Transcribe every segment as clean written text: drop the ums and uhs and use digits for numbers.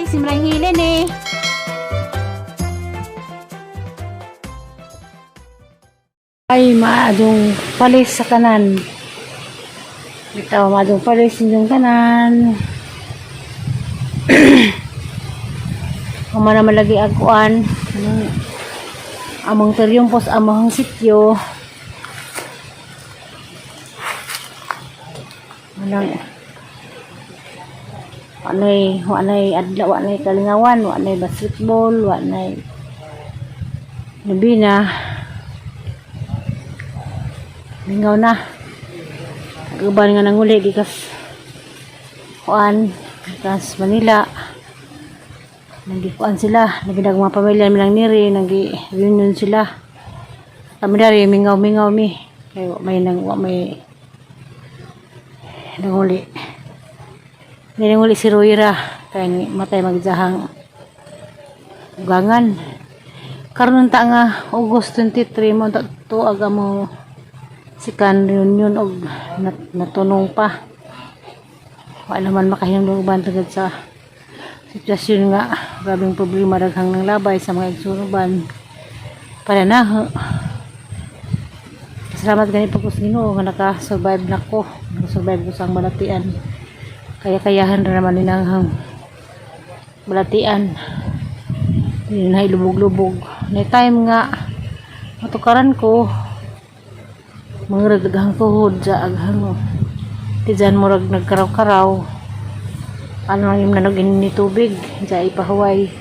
simrang hilin eh. Ay, maadong palis sa kanan. Ito, maadong palis yung kanan. Kung mana malagi agkuan, among teryumpos among sityo. Manang wanay adlaw, wanay kalingawan, wanay basketball, wanay nabina. Lingaw na. Uban nga nanguli gikas kuan, gikas Manila. Nagikuan sila, nagdag mga pamilya milang niri, nagi-reunion sila. Kami dari mingaw-mingaw mi. Kay may nanguli. Nanguli si Ruira kay matay magjahang ugangan. Karon ta nga August 23 mo tuag mo sikan reunion og natunong pa. Wala naman makahinumdum uban tungod sa sitwasyon nga grabeng problema daghang nang labay sa mga igsunuban. Para na salamat gani po ko sa Ginoo nga naka-survive na ko. Naka-survive ko sa balatian. Kaya-kayahan na naman ninang balatian. Hindi na ilubog-lubog. Na time nga matukaran ko mga daghang tuhod sa aghang. Tijan mo nagkaraw-karaw. Ano yung nanogin ni tubig sa ipahuway.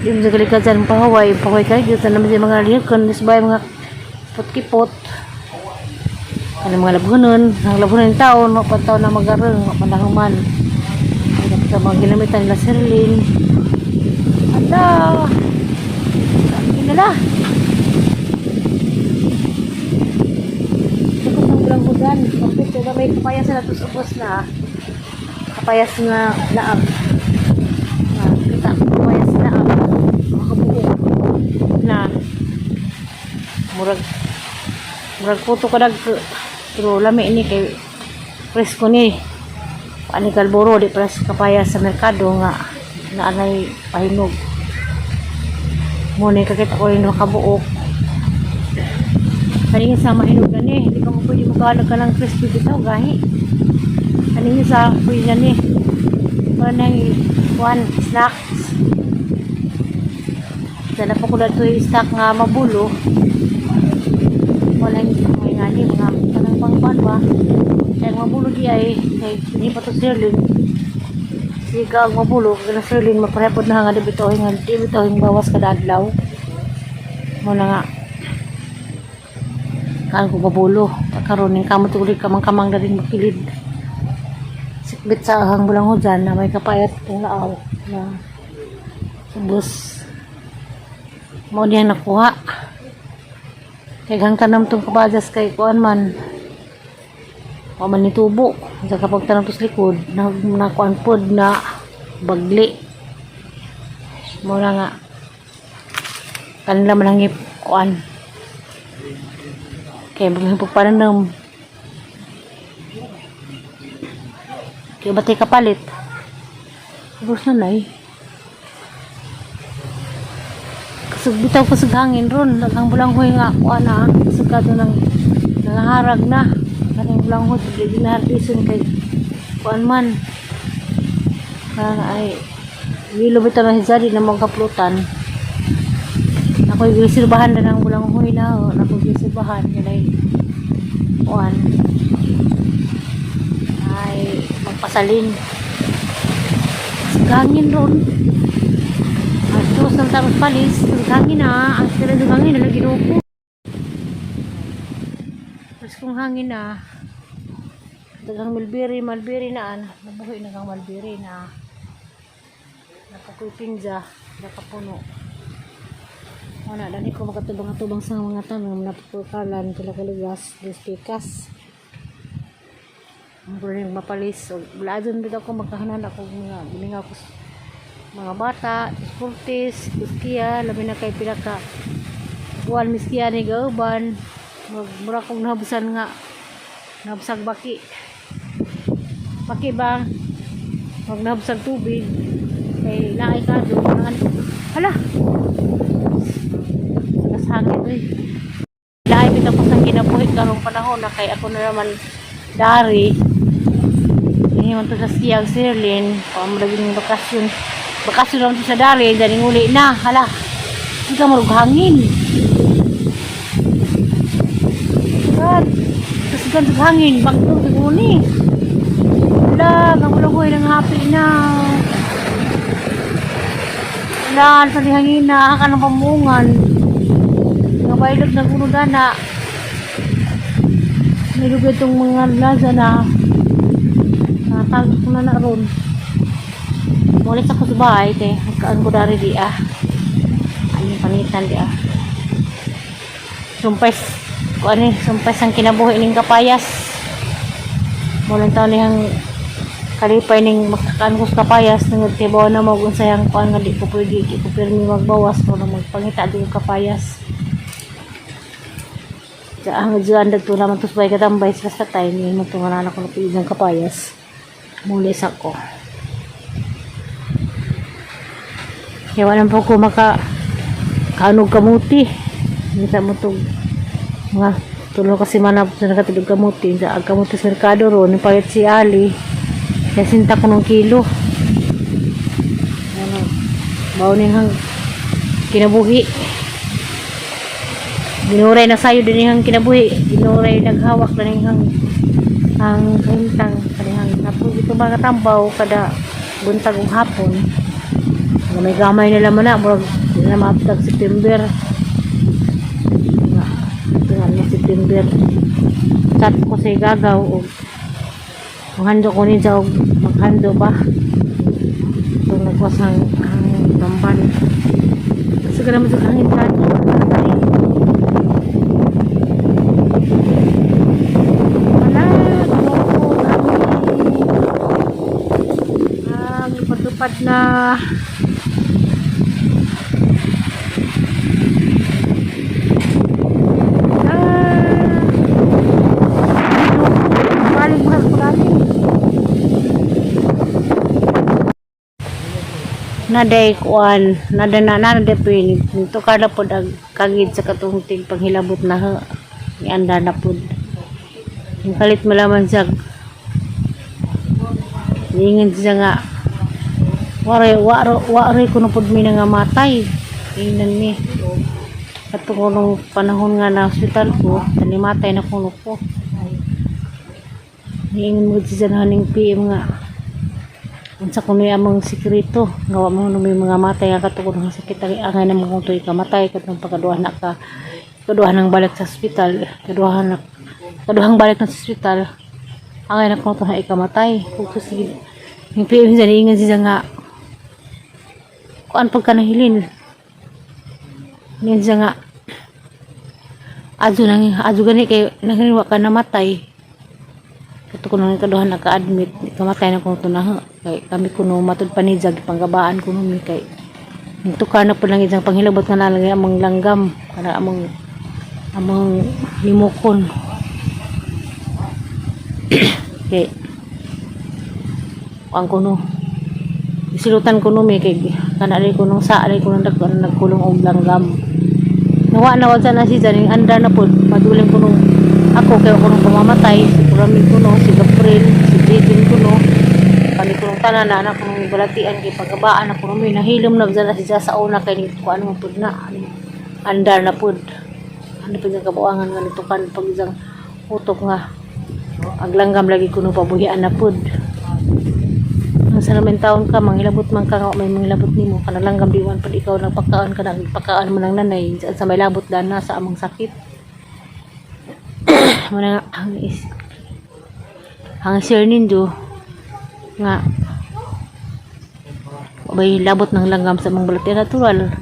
Di mo sa kalikasan pahuway kayo sa naman sa mga lihakon nisbay mga put-kipot. Ano mga labunan ang labunan ng taon mapantaw na magarang mapandahuman sa mga ginamitan nila sirlin. Ada inala bulan kapit na may kapayas na tusubos na kapayas nga laab kita kapayas na laab makabuo na murag puto kadag pero lami ni kay presko ni ani kalboro di pres kapayas sa merkado nga naanay pahinog mo ni kakita ko yung makabuo. Kanina sa mahinog na ni, hindi ka mo pwede magkahalag ka ng crispy bitaw, gahi. Kanina sa pwede na ni, parang one snacks. Sana po ko dito yung snack nga mabulo. Wala yung mga nga ni, mga kanang pangpan ba. Kaya mabulo di ay, hindi pa to sirlin. Siga ang mabulo, kaya sirlin, maparepod na nga di bitaw bawas kada adlaw. Muna nga. Kaan ko babulo karon ning kamot ulit kamang-kamang na rin makilid sikbit sa ahang bulang dyan na may kapayat ng laaw na subos mo niyang nakuha kaya hang tanam tong kabadas kay kuan man o man nitubo sa kapag tanam tos likod na kuan pod na bagli mo na nga kanila manangip kuan kaya pagpapanam kaya batay kapalit ubos na na bitaw kasag hangin ron ang bulanghoy nga kuha na kasagado ng nangaharag na kanang bulanghoy hindi nahardisun kay kuhaan man ay wilo bitaw na hizari na magkaplutan ako'y gisirbahan na ng bulanghoy na ako'y gisirbahan yun ay kuhaan ay magpasalin kasag ron terus ng tarong palis hangin na ang sila ng hangin na ginupo terus kung hangin na dagang mulberry na nabuhay na kang mulberry na nakakupinja nakapuno wala dani ko makatubang-tubang sa mga tanong napukalan kila kaligas dispikas ang buling mapalis o buladon dito ako magkahanan ako mga bilinga ko mga bata, sportis, miskiya, labi na kay pinaka buwan miskiya ni gauban mura kong nahabusan nga nahabusag baki bang wag nahabusag tubig Kay laay ka doon. Hala. Nasangit eh. Laay bitaw ko sa kinabuhi karong panahon na kay ako na naman dari. Hiniman to sa siyang Sirlin. Pamulagin yung bakasyon. Bakasyon naman to sa dari. Daling uli na. Hala. Hindi ka marug hangin. God. Tapos ganito hangin. Bagdong kaguni. Hala. Gagulagoy ng happy na. Hala. Sa hangin na. Haka ng pamungan. Mga bailog na gulo na. May lugar itong mga laza na. Natagos ko na ron. Mulit ako sa bahay. Magkaan ko dari di Ayun panitan di Sumpes. Sumpes ang kinabuhi ng kapayas. Mulang taon niyang kalipay ng magkakaan ko sa kapayas. Nangod kay bawa na magunsayang kuan nga di ko pwede. Di ko pirmi magbawas. Kung magpangita di ko kapayas. Ang dyan to naman to sabay katambay sa tatay niya mo to nga ko napili ng kapayas mulis ako kaya walang po ko kanog kamuti minta mo to nga tulong kasi manap sa nakatulog kamuti sa kamuti sa merkado ron yung payat si Ali kaya sinta ko ng kilo ano baon niyang kinabuhi ginuray na sayo din yung kinabuhi ginuray naghawak na yung ang kahintang kanihang napos ito mga tambaw kada buntag ng hapon may gamay nila man na murag na maaptag September ito nga September chat ko sa gagaw o maghando ko niya o maghando ba ito nagwas ang tamban kasi ka naman sa kahintan patupad na balik mahal ko natin naday kuan nada pin ito kada po kagid sa katungting panghilabot na ianda na po yung kalit malaman siya ingin siya nga wari ko na po mi nga matay ingnan mi at ko nung panahon nga na hospital ko tanimatay na kuno ko ingin mo siya haning PM nga unsa kuno among sekreto gawa mo no may mga matay nga katukod ng sakit angay na mo kung tuy kamatay katong pagkaduha na ka kaduha nang balik sa hospital kaduhang balik na sa hospital angay na kung to na ikamatay kung sige yung PM siya ingin siya nga kuan pagka nahilin niya nga adyo gani kay nahilwa ka namatay kato ko nang kaduhan naka-admit kamatay na kung tunaha kay kami kuno matud panijag panggabaan kuno mi kay ito ka na po lang isang panghilabot nga nalagay among langgam para among limukon kay ang kuno isilutan ko numi kay kanali ko nung saalay ko nung nagkulong og langgam nawa na wag sana si Janing anda na po maduling ko nung ako kay ko nung pamamatay si Kuramil ko nung si Gabriel si Jidin ko nung kami ko nung tanan na anak ko nung balatian kay pagabaan ako nung nahilom na sana siya sa una kay ko ano pud na andar na pud ano pud nga kabuangan nga nito kan pag isang utok nga aglanggam lagi ko nung pabuhian na pud sa naman taon ka manghilabot man ka may manghilabot nimo kana langgam diwan pud ikaw nagpakaon ka nagpakaon mo ng nanay sa may labot dana sa among sakit mo na ang sir nindo nga may labot ng langgam sa among balat natural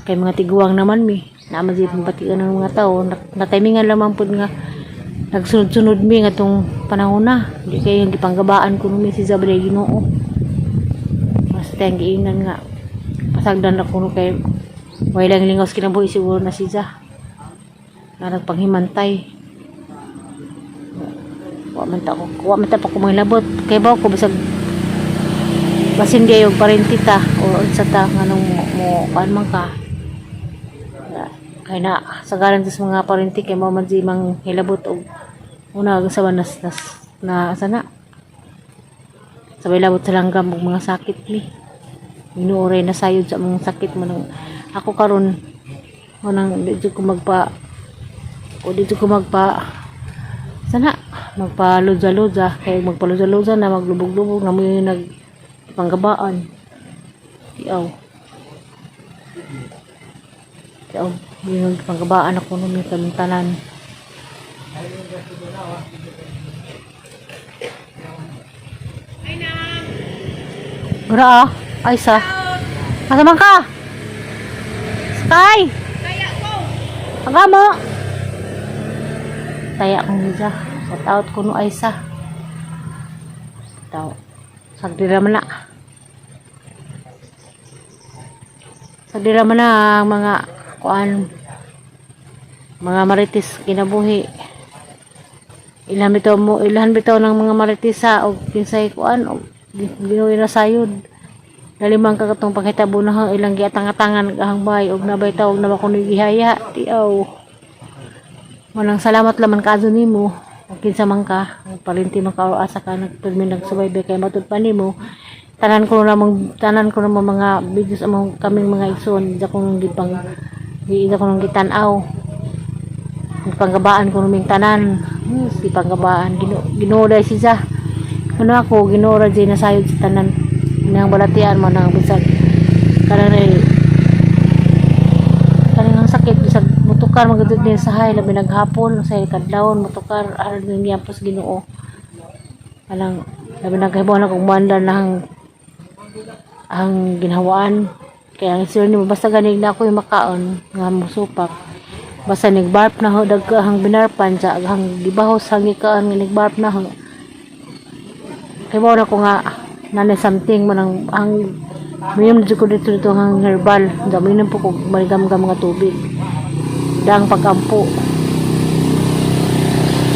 kay mga tiguang naman mi naman di pambatian ng mga tao natimingan lamang pud nga nagsunod-sunod mi nga tong panahon na di kay hindi panggabaan ko mi si Zabalay Ginoo basta ang giingnan nga pasagdan na kuno kay way lang lingos kinabuhi siguro na siya na nagpanghimantay wa man ta pa ko mga labot kay ba ko bisag basin di yung parentita o unsa ta nganong mo kan man ka. Kaya na sagaran sa mga parenti kay mo man di mang hilabot og una sa nas na sana sabay labot sa langgam og mga sakit ni inuuray na sayod sa mga sakit mo nang ako karon mo nang dito ko magpa sana magpaludza-ludza kay magpaludza-ludza na maglubog-lubog na mo yung nagpanggabaan tiaw yung panggabaan ako nung may kamintanan Gra ay sa asa man ka Sky aga mo taya kong siya shout out ko no ay sa tao sagdira man na mga kuan mga marites kinabuhi ilahan bitaw ng mga maritisa og kinsay kuan og ginuwi na sayod dalimang kakatong paghitabo na ilang giatang-atangan gahangbay og nabay taw na makuno gihaya tiaw manang salamat laman kaadto nimo og kinsa man ka parinti man ka asa ka nagpilmi nagsubaybay kay matud pa nimo tanan ko na mga videos among kaming mga igsoon da ko nang gitan-aw panggabaan ko numing tanan si panggabaan ginuoday siya ano ako ginuora di na sayod sa tanan nang balatian mo nang bisag kanang sakit bisag mutukar magudod din sa hay labi naghapon sa kadlawon mutukar aral ng yampos Ginoo alang labi naghibaw na kung banda na ang ginhawaan kaya ang sir ni basta ganig na ako yung makaon nga musupak basta nigbarp na ho daghang binarpan sa hang gibahos hang ikaan nga nigbarp na ho kay mo na ko nga nanay something man ang minum ko dito hang herbal minum po ko maligam-gam nga tubig dang pagampo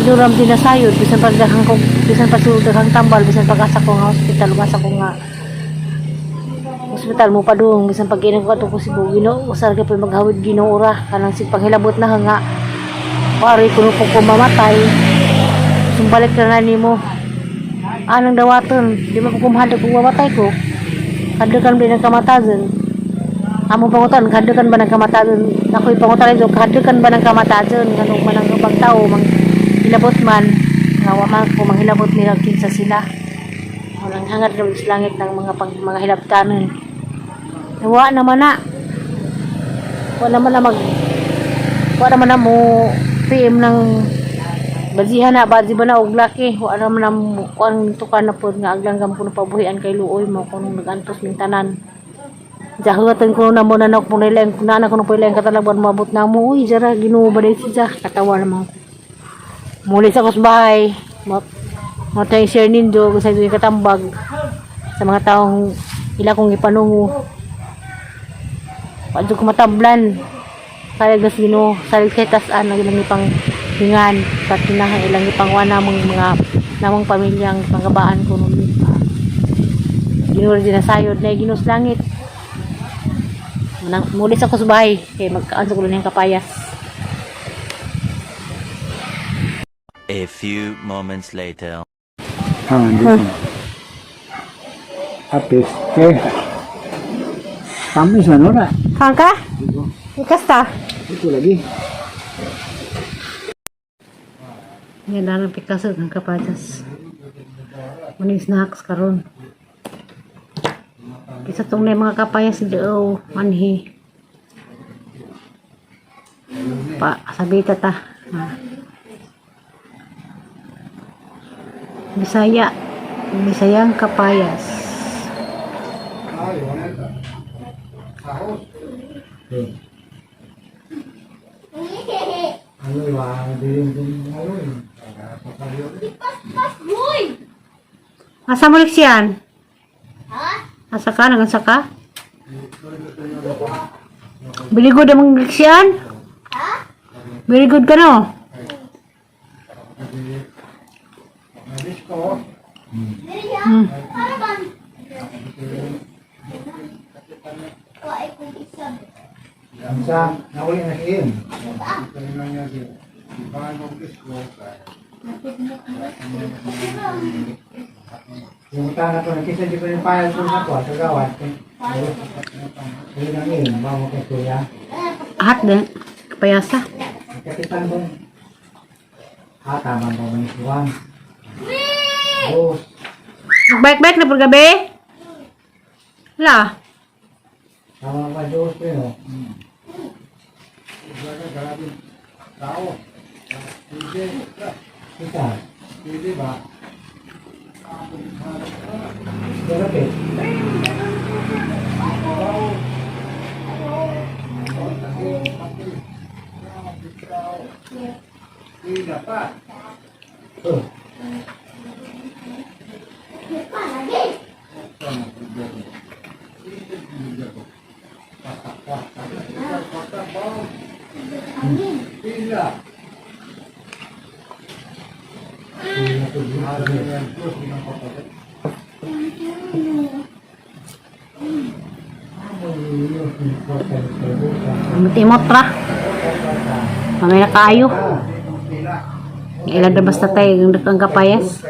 sinuram din na sayod bisan pagdaghang ko bisan pasulod daghang tambal bisan pag-asa ko nga hospital asa ko nga hospital mo pa doon bisan pag inang ko ato ko si Bugino usar ka pa maghawid Ginoora kanang si panghilabot na nga pare kuno ko mamatay sumbalik na nimo anang dawaton di ba ko kumahadog kung mamatay ko kadukan ba ng kamatasan among pangutan kadukan ba ng kamatasan ako'y pangutan ito kadukan ba ng kamatasan ganun man ang ubang tao mang hilabot man ngawa man ko manghilabot nila kinsa sila walang hangat ng langit ng mga hilabtanan wala naman na mo PM ng bazihan na bazi ba na og laki wala naman na mo kuan tukan na pod nga aglanggam ko pabuhian kay luoy mo kung nagantos ning tanan jahatan ko na mo na nak mo nilang kunana ko no ilang katalaban mabot na mo uy jara Ginoo ba day siya katawa naman muli sa kusbahay mo tayo share nindo sa yung katambag sa mga taong ila kong ipanungo wadyo ko matablan salig na sino salig kay tasan na ilang ipang hingan pati na ilang ipangwana mga namang pamilyang panggabaan ko nun Ginoo din na sayod na Ginoo sa langit muli sa kusbahay kay magkaan sa kulo niyang kapayas. A few moments later. Dito. Apis, kami sa nora. Kangka? Ikasta? Ito lagi. Yan na ng Picasso ng kapatas. Muna yung snacks karon. Kisa tong na mga kapayas do manhi. Pa sabita ta. Bisayang kapayas. Asa mo liksiyan? Asa ka? Nagansa ka? Very good among liksiyan? Very good ka no? sa nauli na siya. Yung tanah ko, nakita di pa yung file ko na ko, sa gawat. Ayun ang yun, bago kay kuya. Ahat din. Kapayasa. Kapitan mo. Tama mo may suwan. Dos. Baik-baik na paggabi. Wala. Tama ba dos pero? Kita. Pwede ba? Grabe. Matimot ra. Mamaya na kayo. Ilan na basta tayo ang kapayas.